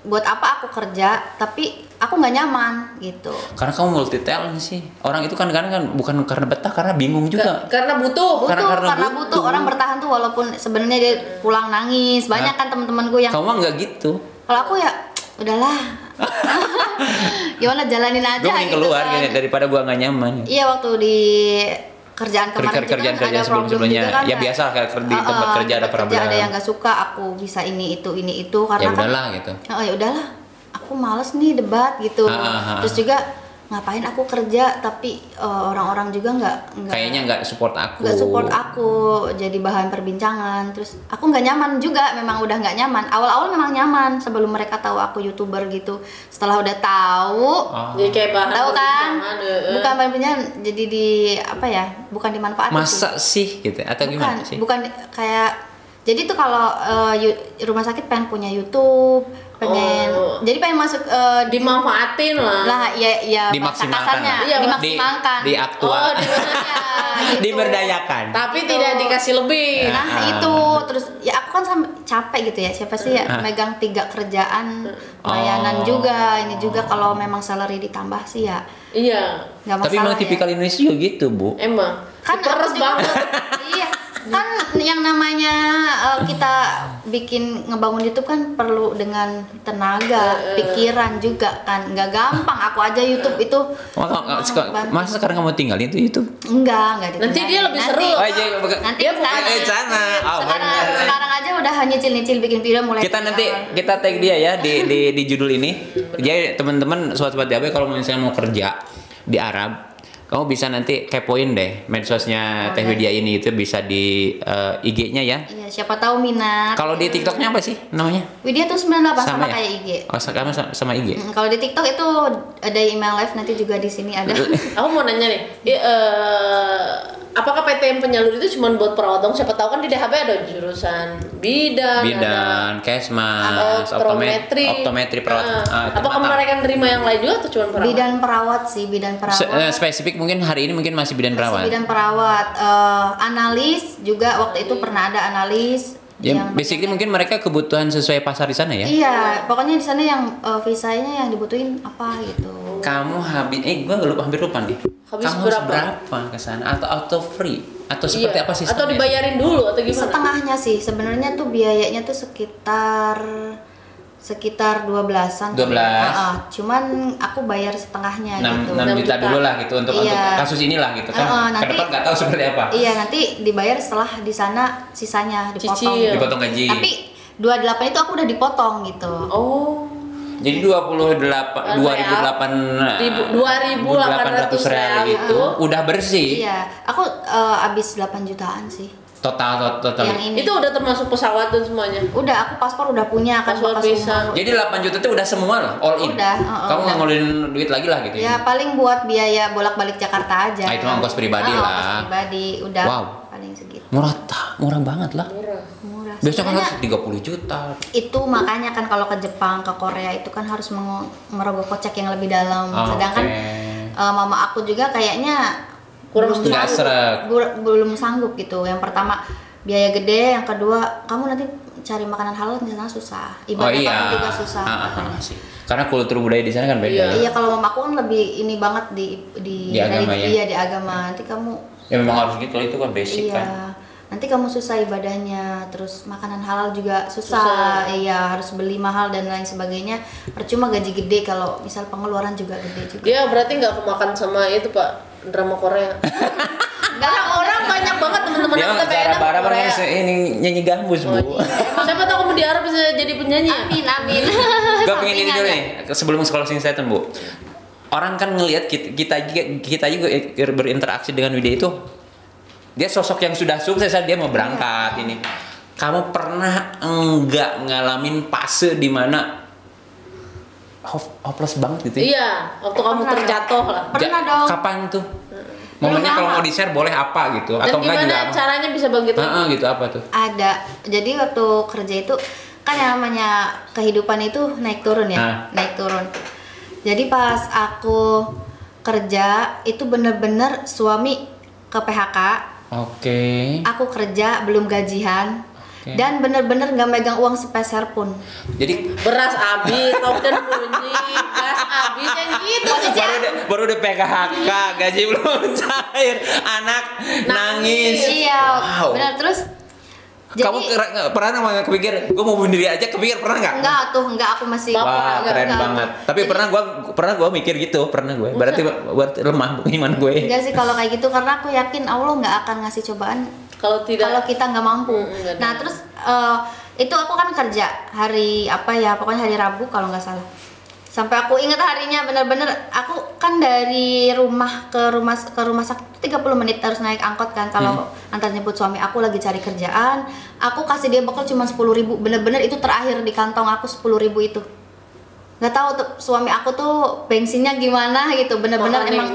Buat apa aku kerja tapi aku nggak nyaman gitu. Karena kamu multi talent sih. Orang itu kan bukan karena betah, karena bingung juga. Karena butuh. Karena butuh. Orang bertahan tuh walaupun sebenarnya dia pulang nangis. Banyak kan teman-temanku yang. Kamu mah nggak gitu. Kalau aku ya udahlah. Gimana jalanin aja. Gue mending gitu keluar kan. daripada gue nggak nyaman. Iya, waktu di kerjaan kemarin kerjaan ada sebelum-sebelumnya juga kan, ya biasa kayak di tempat kerja ada problem. Ada yang nggak suka aku bisa ini itu karena ya udahlah kan, gitu. Ya udahlah, aku males nih debat gitu. Terus juga ngapain aku kerja tapi orang-orang juga nggak kayaknya nggak support aku jadi bahan perbincangan. Terus aku nggak nyaman juga, memang udah nggak nyaman. Awal-awal memang nyaman sebelum mereka tahu aku YouTuber gitu. Setelah udah tahu jadi kayak bahan tahu kan bukan bahan perbincangan, jadi di apa ya, bukan dimanfaatkan. Masa sih gitu atau gimana sih? Bukan kayak jadi tuh kalau rumah sakit pengen punya YouTube, jadi pengen masuk dimanfaatin lah ya dimaksimalkan dimaksimalkan diberdayakan tapi tidak dikasih lebih. Itu terus ya aku kan sampai capek gitu ya, siapa sih ya megang 3 kerjaan layanan juga ini juga, kalau memang salary ditambah sih ya iya nggak masalah. Tapi memang tipikal Indonesia juga gitu Bu, emang kan peres banget. Iya kan yang namanya kita bikin ngebangun YouTube kan perlu dengan tenaga, pikiran juga kan, nggak gampang. Aku aja YouTube itu masa sekarang kamu tinggalin itu YouTube? Enggak nanti dia lebih seru. Nanti dia sana. Sekarang aja udah nyicil bikin video mulai. Kita tag dia ya di judul ini. Jadi teman-teman sobat-sobat DAB kalau misalnya mau kerja di Arab, kamu bisa nanti kepoin deh medsosnya Teh Widya ini, itu bisa di IG-nya ya. Iya, siapa tahu minat. Kalau di TikTok-nya apa sih namanya? Widya tuh 98 sama ya? kayak IG. Oh, sama IG. Kalau di TikTok itu ada email live, nanti juga di sini ada. Aku mau nanya nih, apakah PTN penyalur itu cuma buat perawat dong? Siapa tahu kan di DHB ada jurusan bidan, kesmas, optometri perawat. Apakah mereka nerima yang lain juga atau cuma perawat? Bidan perawat sih, bidan perawat. Spesifik mungkin hari ini masih bidan perawat. Bidan perawat, analis juga waktu itu pernah ada analis. Ya, basically mungkin mereka kebutuhan sesuai pasar di sana ya. Iya, pokoknya di sana yang visanya yang dibutuhin apa gitu. Kamu gua hampir lupa nih. Habis kamu berapa ke sana atau free atau seperti apa sih? Atau dibayarin dulu atau gimana? Setengahnya sih. Sebenarnya tuh biayanya tuh sekitar 12-an. 12. Cuman aku bayar setengahnya 6 gitu. 6 juta dulu lah gitu untuk kasus inilah gitu kan. Ke depan nggak tahu seperti apa. Iya, nanti dibayar setelah di sana sisanya dipotong. Dipotong gaji. Tapi 28 itu aku udah dipotong gitu. Oh. Jadi 2.800 real itu udah bersih. Iya, aku habis 8 jutaan sih. Total. Yang ini. Itu udah termasuk pesawat dan semuanya. Udah, aku paspor udah punya kan, paspor bisa. Jadi 8 juta itu udah semua lah, all in. Udah. Kamu nggak ngeluarin duit lagi lah gitu. Ya paling buat biaya bolak-balik Jakarta aja. Itu ongkos pribadi lah. Ongkos pribadi udah. Wow. Paling segitu. Murah banget lah. Murah. Biasanya kan harus 30 juta. Itu makanya kan kalau ke Jepang, ke Korea itu kan harus merogoh kocek yang lebih dalam. Sedangkan mama aku juga kayaknya belum sanggup gitu. Yang pertama biaya gede, yang kedua kamu nanti cari makanan halal di sana susah. Ibadah juga susah. Karena kultur budaya di sana kan beda. Iya, kalau mama aku kan lebih ini banget di agama ya. Iya, di agama. Nanti kamu ya memang harus gitu, itu kan basic kan. Nanti kamu susah ibadahnya, terus makanan halal juga susah. Iya, harus beli mahal dan lain sebagainya. Percuma gaji gede kalau misal pengeluaran juga gede juga. Dia berarti nggak kemakan sama itu Pak, drama Korea. Karena orang banyak banget teman-teman kita pengen Korea. Ini nyanyi gambus Bu. Siapa tahu kamu di Arab bisa jadi penyanyi. Amin. Gue pengen ini dulu nih sebelum closing statement Bu. Orang kan ngelihat kita juga berinteraksi dengan Widya itu, dia sosok yang sudah sukses saat dia mau berangkat ini. Kamu pernah enggak ngalamin fase di mana hopeless banget gitu ya? Iya, waktu kamu terjatuh lah. Pernah dong. Kapan tuh? Momennya kalau mau di-share boleh apa gitu? Atau enggak juga apa? Caranya bisa bangkit lagi? Gitu apa tuh? Ada. Jadi waktu kerja itu kan yang namanya kehidupan itu naik turun ya, naik turun. Jadi pas aku kerja itu bener-bener suami ke PHK. Oke. Aku kerja belum gajian. Dan bener-bener nggak megang uang sepeser pun. Jadi beras habis, top 10 bunyi, gas habis yang gitu. Baru udah PHK, gaji belum cair, anak nangis. Iya, wow. Benar terus. Kamu pernah nggak kepikir, gue mau bunuh diri aja, kepikir pernah nggak? Enggak, aku masih. Wah, keren banget. Tapi pernah gue mikir gitu, pernah gue. Berarti lemah iman gue. Enggak sih kalau kayak gitu, karena aku yakin Allah nggak akan ngasih cobaan kalau kita nggak mampu. Nah terus itu aku kan kerja hari apa ya, pokoknya hari Rabu kalau nggak salah. Sampai aku ingat harinya bener-bener, aku kan dari rumah ke rumah sakit 30 menit harus naik angkot kan kalau antar jemput suami aku lagi cari kerjaan. Aku kasih dia bekal cuma 10.000, bener-bener itu terakhir di kantong aku 10.000 itu. Nggak tahu tuh suami aku tuh bensinnya gimana gitu, bener-bener emang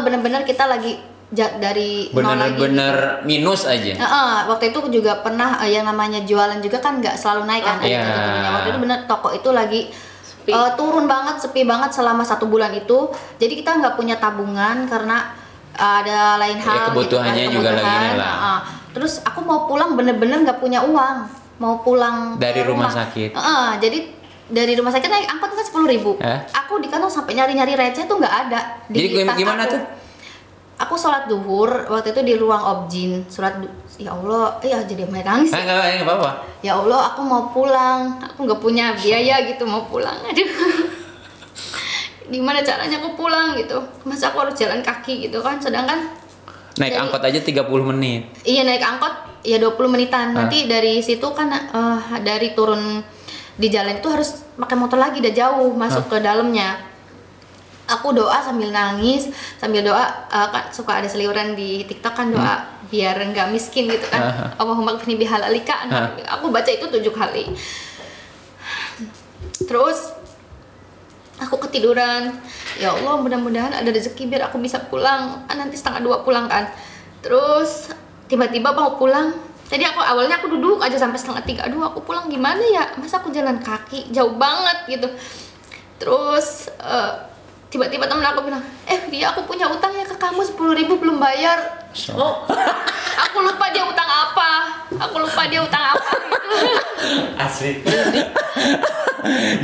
bener-bener kita lagi dari bener-bener minus aja. Waktu itu juga pernah yang namanya jualan juga kan nggak selalu naik kan. Waktu itu bener toko itu lagi turun banget, sepi banget selama 1 bulan itu. Jadi kita nggak punya tabungan karena ada lain hal. Kebutuhannya gitu, juga lagi lah. Terus aku mau pulang bener-bener nggak punya uang, mau pulang dari rumah sakit. Jadi dari rumah sakit naik angkot kan 10.000. Aku di kantong sampai nyari-nyari receh tuh nggak ada. Jadi gimana tuh? Aku sholat duhur waktu itu di ruang objin, ya Allah, jadi nangis. Nggak apa-apa. Ya Allah, aku mau pulang, aku nggak punya biaya gitu mau pulang, aduh. Gimana caranya aku pulang gitu? Masa aku harus jalan kaki gitu kan? Sedangkan naik angkot aja 30 menit. Iya naik angkot ya 20 menitan. Nanti dari situ kan dari turun di jalan itu harus pakai motor lagi, udah jauh masuk ke dalamnya. Aku doa sambil nangis, sambil doa kan suka ada seliuran di TikTok kan doa biar nggak miskin gitu kan. Allahumma qfini bihalalika. Aku baca itu 7 kali. Terus aku ketiduran. Ya Allah, mudah-mudahan ada rezeki biar aku bisa pulang. Kan nanti 1:30 pulang kan. Terus tiba-tiba mau pulang. Tadi awalnya aku duduk aja sampai 2:30. Aduh, aku pulang gimana ya? Masa aku jalan kaki jauh banget gitu. Terus tiba-tiba temen aku bilang, dia aku punya utang ya ke kamu 10.000 belum bayar. Aku lupa dia utang apa. Asli.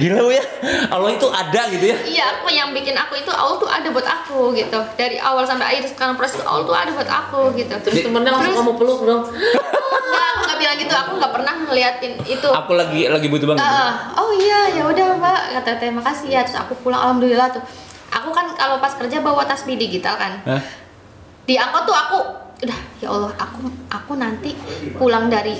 Gila ya, Allah itu ada gitu ya. Iya, aku yang bikin aku itu Allah tuh ada buat aku gitu. Dari awal sampai akhir sekarang proses Allah tuh ada buat aku gitu. Terus temennya langsung kamu peluk dong. Enggak, aku nggak bilang gitu. Aku nggak pernah ngeliatin itu. Aku lagi butuh banget. Oh iya, ya udah Mbak. Kata terima kasih ya. Terus aku pulang, alhamdulillah tuh. Aku kan kalau pas kerja bawa tasbih digital kan. Di angkot tuh aku udah ya Allah, aku nanti pulang dari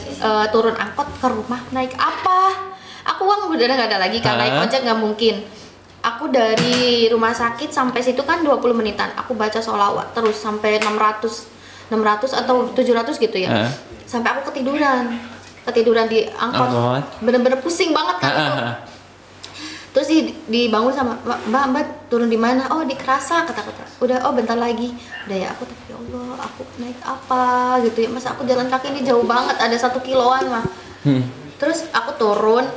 turun angkot ke rumah naik apa? Aku uang udah nggak ada lagi kan, naik ojek nggak mungkin. Aku dari rumah sakit sampai situ kan 20 menitan. Aku baca sholawat terus sampai 600 atau 700 gitu ya. Sampai aku ketiduran di angkot. Bener-bener pusing banget kan itu. Terus dibangun sama Mbak turun di mana? Oh di Kerasa kata. Udah bentar lagi. Udah ya aku tapi ya Allah aku naik apa gitu ya. Masa aku jalan kaki ini jauh banget ada 1 kiloan mah. Terus aku turun.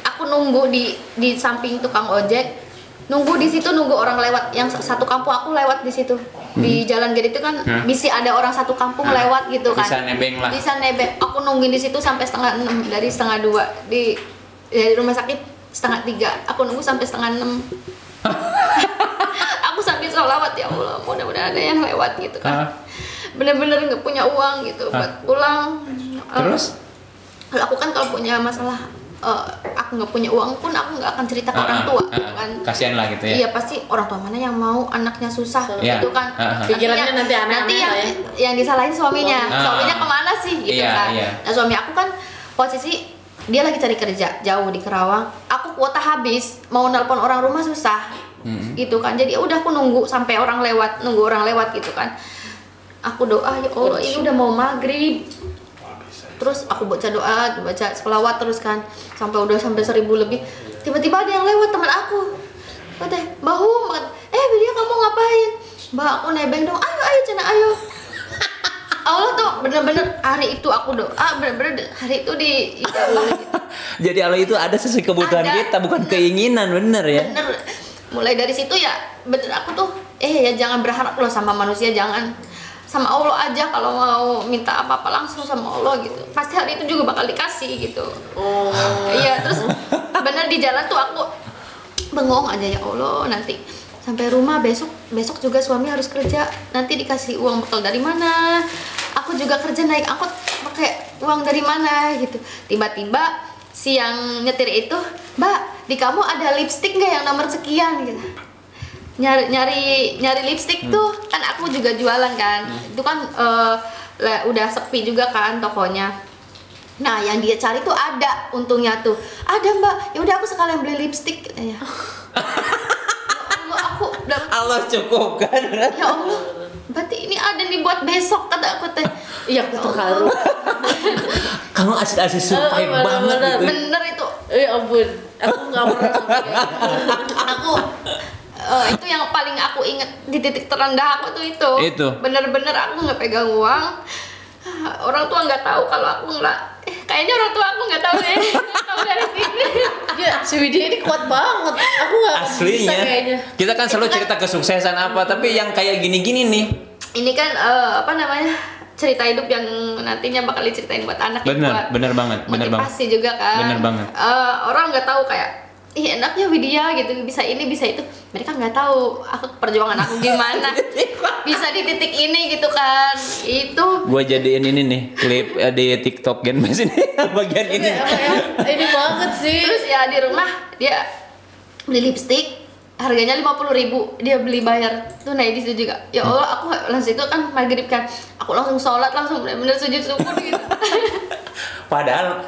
Aku nunggu di samping tukang ojek. Nunggu di situ nunggu orang lewat yang satu kampung aku lewat di situ. Di jalan gede itu kan bisa ada orang satu kampung lewat gitu kan. Bisa nebeng lah. Bisa nebeng. Aku nungguin di situ sampai 1:30 dari 1:30 dari rumah sakit 2:30. Aku nunggu sampai 5:30. Aku sambil sholawat ya Allah, mudah-mudahan ada yang lewat gitu kan. Bener-bener nggak punya uang gitu buat pulang. Terus? Kalau aku kan kalau punya masalah, aku nggak punya uang pun aku nggak akan cerita ke orang tua, gitu kan. Kasian lah gitu ya. Iya pasti orang tua mana yang mau anaknya susah gitu kan. Pikirannya nanti yang disalahin suaminya. Suaminya kemana sih gitu kan. Nah suami aku kan posisi dia lagi cari kerja jauh di Kerawang. Aku kuota habis, mau nelpon orang rumah susah, gitu kan. Jadi udah aku nunggu sampai nunggu orang lewat gitu kan. Aku doa ya Allah ini udah mau maghrib. Terus aku baca doa, baca selawat terus kan, sampai 1.000 lebih. tiba-tiba ada yang lewat teman aku. Teh, bahu, dia kamu ngapain? Mbak, aku nebeng dong. Ayo Cina, ayo. Allah tuh bener-bener hari itu aku doa, bener-bener hari itu di gitu. Jadi Allah itu ada sesuai kebutuhan kita, bukan keinginan, bener ya? Bener. Mulai dari situ ya, bener aku tuh, ya jangan berharap loh sama manusia, jangan. Sama Allah aja kalau mau minta apa-apa langsung sama Allah gitu. Pasti hari itu juga bakal dikasih gitu. Iya, terus bener di jalan tuh aku bengong aja, ya Allah, nanti sampai rumah besok juga suami harus kerja, nanti dikasih uang bekal dari mana, aku juga kerja naik angkot pakai uang dari mana gitu. Tiba-tiba si yang nyetir itu, Mbak, di kamu ada lipstick nggak yang nomor sekian gitu. Nyari lipstick tuh kan aku juga jualan kan, itu kan udah sepi juga kan tokonya. Nah yang dia cari tuh ada, untungnya tuh ada, Mbak, ya udah aku sekalian beli lipstick katanya. Allah cukup kan? Ya Allah, berarti ini ada nih buat besok, kata aku teh. Iya, aku terharu. Kamu asli survive banget gitu. Bener itu. Ampun, aku nggak pernah sampai kayak aku itu yang paling aku inget di titik terendah aku tuh itu. Bener-bener aku nggak pegang uang. Orang tua nggak tahu kalau aku nggak. Kayaknya orang tua aku nggak tahu deh. Nggak tahu dari sini. Ya, si Widya ini kuat banget. Aku nggak bisa kayaknya. Kita kan selalu cerita kesuksesan apa, tapi yang kayak gini-gini nih. Ini kan cerita hidup yang nantinya bakal diceritain buat anak. Bener banget. Motivasi juga kan. Bener banget. Orang nggak tahu kayak, enaknya Widya gitu, bisa ini bisa itu. Mereka nggak tahu perjuangan aku gimana bisa di titik ini gitu kan. Itu gue jadiin ini nih klip di TikTok Genmes ini bagian ini. Ini banget sih. Terus ya di rumah dia beli lipstick harganya 50.000, dia beli bayar tunai di situ juga. Ya Allah, aku langsung itu kan maghrib kan, aku langsung sholat, langsung bener-bener sujud syukur gitu. Padahal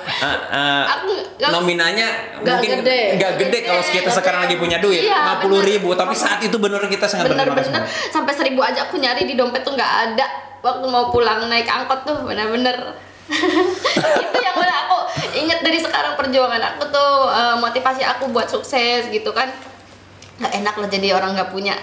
nominalnya mungkin nggak gede kalau kita sekarang lagi punya duit, 50.000, tapi saat itu bener kita sangat berterima kasih. Sampai 1.000 aja aku nyari di dompet tuh nggak ada waktu mau pulang naik angkot tuh, bener-bener. Itu yang udah aku inget dari sekarang, perjuangan aku tuh, motivasi aku buat sukses gitu kan. Nggak enak loh jadi orang nggak punya.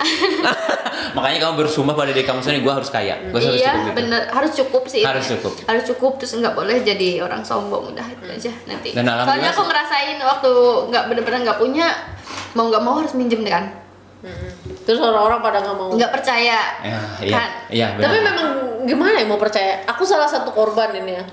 Makanya kamu bersumpah pada diri kamu sendiri, gue harus kaya, gue harus cukup gitu. Bener, harus cukup sih. Harus cukup, terus nggak boleh jadi orang sombong, udah itu aja nanti. Dan soalnya aku ngerasain waktu nggak bener-bener nggak punya, mau nggak mau harus minjem kan. Terus orang-orang pada nggak percaya. Kan? Iya, benar. Tapi memang gimana ya mau percaya? Aku salah satu korban ini ya.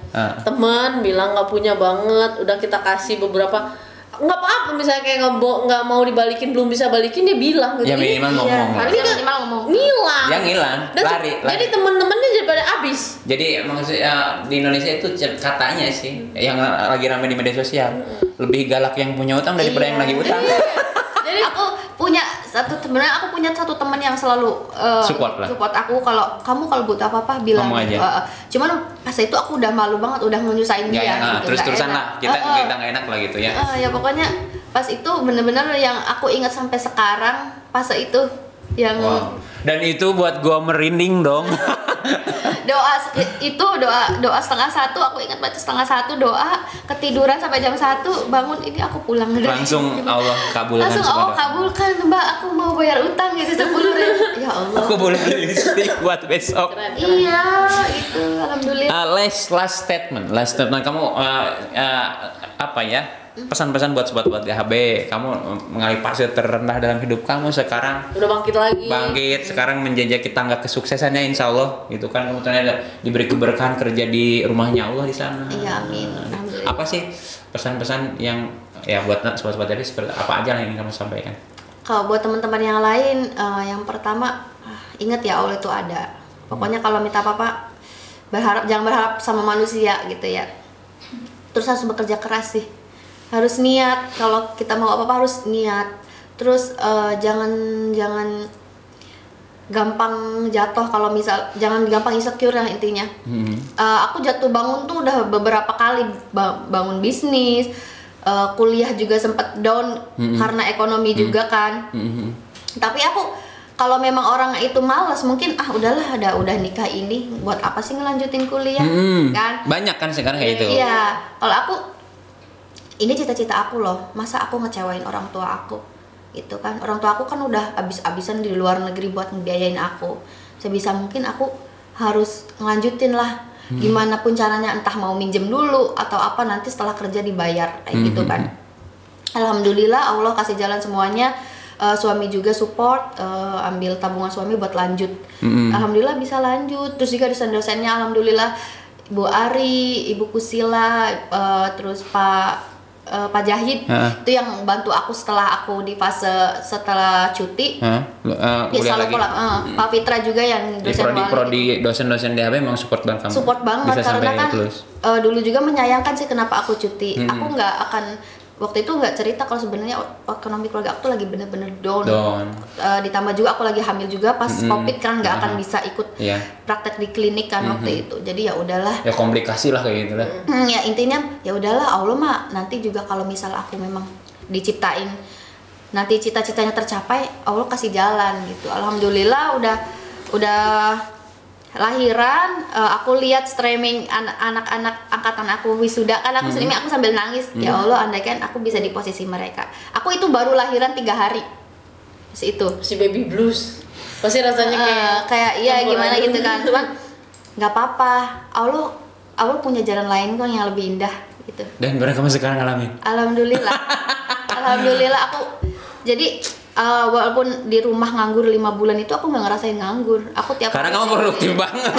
Teman bilang nggak punya banget, udah kita kasih beberapa. Nggak apa-apa, misalnya kayak nggak mau dibalikin, belum bisa balikin, dia bilang gitu. Ya minimal ngomong. Minimal ngomong. Ngilang. Yang ngilang. Lari. Jadi temen-temennya jadi pada habis. Jadi maksudnya di Indonesia itu katanya sih, yang lagi ramai di media sosial, lebih galak yang punya utang daripada yang lagi utang. Jadi aku punya satu teman yang selalu support aku, kalau butuh apa-apa bilang. Cuman pas itu aku udah malu banget, udah nyusahin dia. Gitu, terus-terusan lah, kita nggak enak lah gitu ya. Ya pokoknya pas itu bener-bener yang aku ingat sampai sekarang, pas itu yang. Wow. Dan itu buat gua merinding dong. doa 1:30, aku ingat baca 1:30, doa ketiduran sampai jam 1, bangun ini aku pulang. Langsung Allah kabulkan. Langsung Allah kabulkan, Mbak, aku mau bayar utang gitu 10.000. Ya Allah, aku boleh beli lipstick buat besok. Keren. Iya, itu alhamdulillah. Last statement kamu apa ya, pesan-pesan buat sobat GHB, kamu mengalami fase terendah dalam hidup kamu, sekarang udah bangkit sekarang menjajaki tangga kesuksesannya, insya Allah gitu kan. Kamu ternyata diberi keberkahan kerja di rumahnya Allah di sana. Iya, amin. Apa sih pesan-pesan yang ya buat sobat-sobat GHB, seperti apa aja yang ingin kamu sampaikan? Kalau buat teman-teman yang lain, yang pertama, ingat ya, Allah itu ada. Pokoknya kalau minta apa-apa, jangan berharap sama manusia gitu ya. Terus harus bekerja keras sih. Harus niat, kalau kita mau apa-apa harus niat. Terus jangan gampang jatuh, kalau jangan gampang insecure lah intinya. Aku jatuh bangun tuh udah beberapa kali, bangun bisnis, kuliah juga sempet down karena ekonomi juga kan. Tapi aku kalau memang orang itu malas, mungkin udahlah, udah nikah ini buat apa sih ngelanjutin kuliah kan? Banyak kan sekarang kayak itu. Iya, kalau aku ini cita-cita aku loh, masa aku ngecewain orang tua aku gitu kan. Orang tua aku kan udah abis-abisan di luar negeri buat ngebiayain aku, sebisa mungkin aku harus ngelanjutin lah gimana pun caranya, entah mau minjem dulu atau apa, nanti setelah kerja dibayar kayak gitu kan. Alhamdulillah Allah kasih jalan semuanya. Suami juga support, ambil tabungan suami buat lanjut. Alhamdulillah bisa lanjut. Terus juga dosen-dosennya alhamdulillah Bu Ari, Ibu Kusila, terus Pak Jahid itu yang bantu aku setelah aku di fase setelah cuti. Pak Fitra juga yang dosen prodi dosen-dosen DHB memang support banget kamu. Support banget bisa karena kan dulu juga menyayangkan sih kenapa aku cuti. Aku nggak akan waktu itu nggak cerita kalau sebenarnya ekonomi keluarga aku tuh lagi bener-bener down. Ditambah juga aku lagi hamil juga pas COVID kan, nggak akan bisa ikut praktek di klinik kan waktu itu. Jadi ya udahlah. Ya komplikasi lah kayak gitu lah. Ya intinya ya udahlah, Allah mah nanti juga kalau misal aku memang diciptain nanti cita-citanya tercapai, Allah kasih jalan gitu. Alhamdulillah udah lahiran, aku lihat streaming anak-anak angkatan aku wisuda kan, aku streaming, aku sambil nangis. Ya Allah, andaikan aku bisa di posisi mereka. Aku itu baru lahiran 3 hari itu si baby blues pasti rasanya kayak iya gimana gitu kan. Cuman nggak apa-apa, Allah punya jalan lain kok yang lebih indah gitu. Dan benar kamu sekarang ngalamin? Alhamdulillah. Alhamdulillah aku jadi walaupun di rumah nganggur 5 bulan itu aku nggak ngerasain nganggur. Aku tiap karena kamu produktif banget.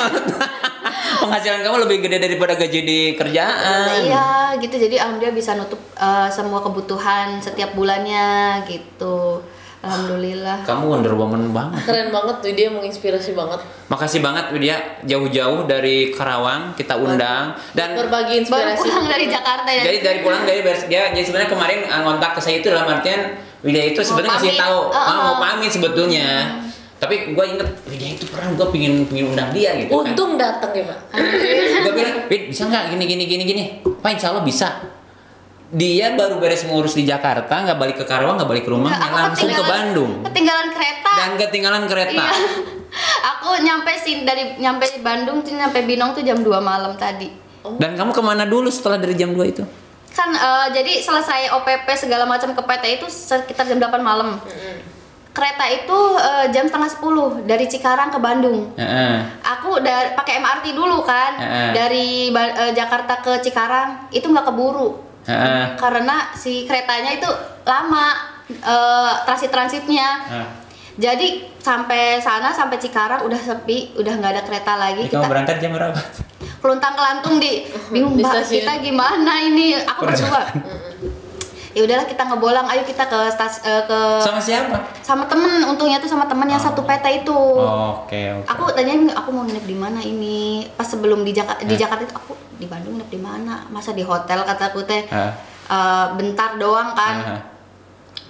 Penghasilan kamu lebih gede daripada gaji di kerjaan. Iya gitu, jadi alhamdulillah bisa nutup semua kebutuhan setiap bulannya gitu. Alhamdulillah. Kamu Wonder Woman banget. Keren banget, Widya menginspirasi banget. Makasih banget Widya, jauh-jauh dari Karawang kita undang dan berbagi inspirasi. Baru pulang dari Jakarta ya. Jadi dari pulang dari dia, jadi sebenarnya kemarin ngontak ke saya itu dalam artian Widya itu sebenarnya ngasih tahu mau pamit sebetulnya. Tapi gue inget Widya itu pernah gue pingin undang dia gitu. Untung kan datang ya Pak. Gue bilang, Wid bisa nggak gini. Pak insya Allah bisa. Dia baru beres ngurus di Jakarta, nggak balik ke Karawang, nggak balik ke rumah, langsung ke Bandung. Ketinggalan kereta. Dan ketinggalan kereta. Iya. Aku nyampe di Bandung tuh, nyampe Binong tuh jam 2 malam tadi. Dan kamu kemana dulu setelah dari jam 2 itu? Kan jadi selesai OPP segala macam ke PT itu sekitar jam 8 malam. Kereta itu jam setengah 10 dari Cikarang ke Bandung. Aku udah pakai MRT dulu kan, dari Jakarta ke Cikarang itu nggak keburu. Karena si keretanya itu lama transitnya. Jadi sampai sana, sampai Cikarang udah sepi, udah nggak ada kereta lagi. Kamu berangkat jam berapa? Keluntang kelantung bingung Mbak, kita gimana ini? Aku berdua. Ya udahlah kita ngebolang, ayo kita ke sama siapa? Sama temen, untungnya tuh sama temen yang satu PT itu. Oke. Aku tanya aku mau nginep di mana ini? Pas sebelum di Jakarta itu aku di Bandung nginep di mana? Masa di hotel kataku teh. Bentar doang kan.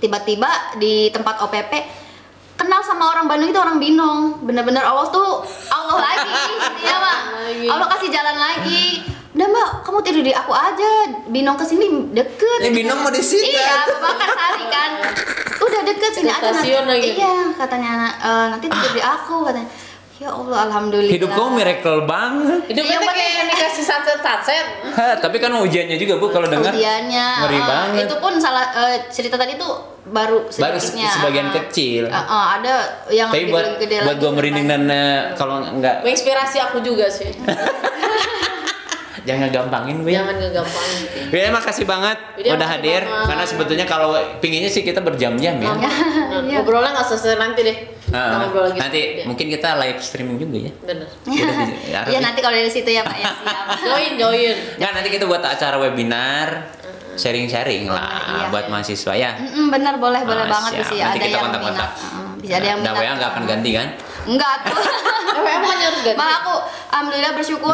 Tiba-tiba di tempat OPP kenal sama orang Bandung itu orang Binong. Bener-bener Allah tuh Allah lagi. Iya Mak. Allah kasih jalan lagi. Udah Mbak, kamu tidur di aku aja. Binong kesini deket. Binong mau di sini. Iya, Bakarsari kan. Udah deket sini aja. Iya, katanya nanti tidur di aku katanya. Ya Allah, alhamdulillah. Hidup kamu miracle banget. Hidupnya kayak dikasih satset. Tapi kan ujiannya juga Bu kalau dengar. Ujiannya. Ngeri banget. Itu pun salah cerita tadi tuh baru sedikitnya. Sebagian kecil. Ada yang tapi lebih gede lagi. Buat gue merinding dan kalau enggak. Menginspirasi aku juga sih. Jangan gampangin, Win. Jangan ngegampangin. Win, makasih banget udah hadir. Karena sebetulnya kalau pinginnya sih kita berjam-jam ya. Ngobrolnya nggak selesai nanti deh. Nanti mungkin kita live streaming juga ya. Bener. Iya nanti kalau dari situ ya Pak ya. Join. Nggak, nanti kita buat acara webinar. Sharing-sharing lah buat mahasiswa ya. Bener, boleh banget sih. Nanti ada kita yang kontak-kontak. Bisa ada yang minat. WA nggak akan ganti kan? Enggak tuh. WA bukan harus ganti. Malah aku alhamdulillah bersyukur.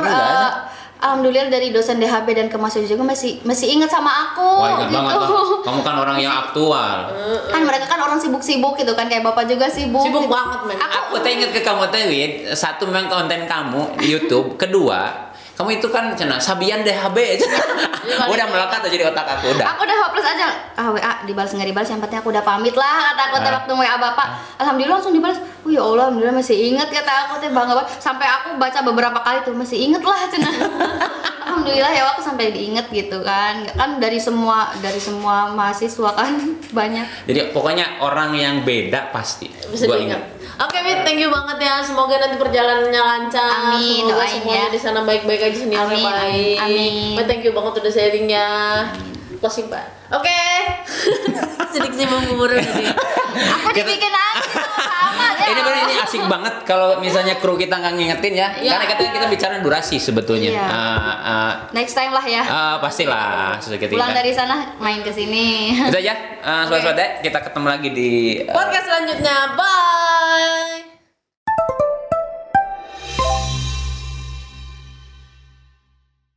Alhamdulillah dari dosen DHB dan kemahasiswa juga masih ingat sama aku. Wah, ingat banget loh. Kamu kan orang yang aktual. Kan mereka kan orang sibuk-sibuk gitu kan, kayak Bapak juga sibuk. Sibuk banget, men. Aku ingat ke kamu Wid. Satu memang konten kamu di YouTube, kedua kamu itu kan Sabian DHB. Udah melekat aja di otak aku udah. Aku udah hopeless aja. WA dibalas nggak dibalas, yang penting aku udah pamit lah kata aku waktu WA Bapak. Alhamdulillah langsung dibalas. oh ya Allah, alhamdulillah masih inget kata aku teh, bangga banget. Sampai aku baca beberapa kali tuh masih inget lah cenah. Alhamdulillah ya aku sampai diinget gitu kan. Kan dari semua mahasiswa kan banyak. Jadi pokoknya orang yang beda pasti gua ingat. Oke, Mit, thank you banget ya. Semoga nanti perjalanannya lancar. Amin, semoga doain semuanya ya. di sana baik-baik aja, seniornya baik. Amin. Mbak, thank you banget udah sharingnya. Closing, Mbak. Oke. Sedikit sih mau ngubur tadi. Aku dibikin asik sama ya. Ini asik banget kalau misalnya kru kita nggak ngingetin ya. Karena kita bicara durasi sebetulnya. Iya. Next time lah ya. Pastilah sesuatu Pulang dari sana main ke sini. Itu aja. Sobat-sobat, kita ketemu lagi di podcast selanjutnya. Bye.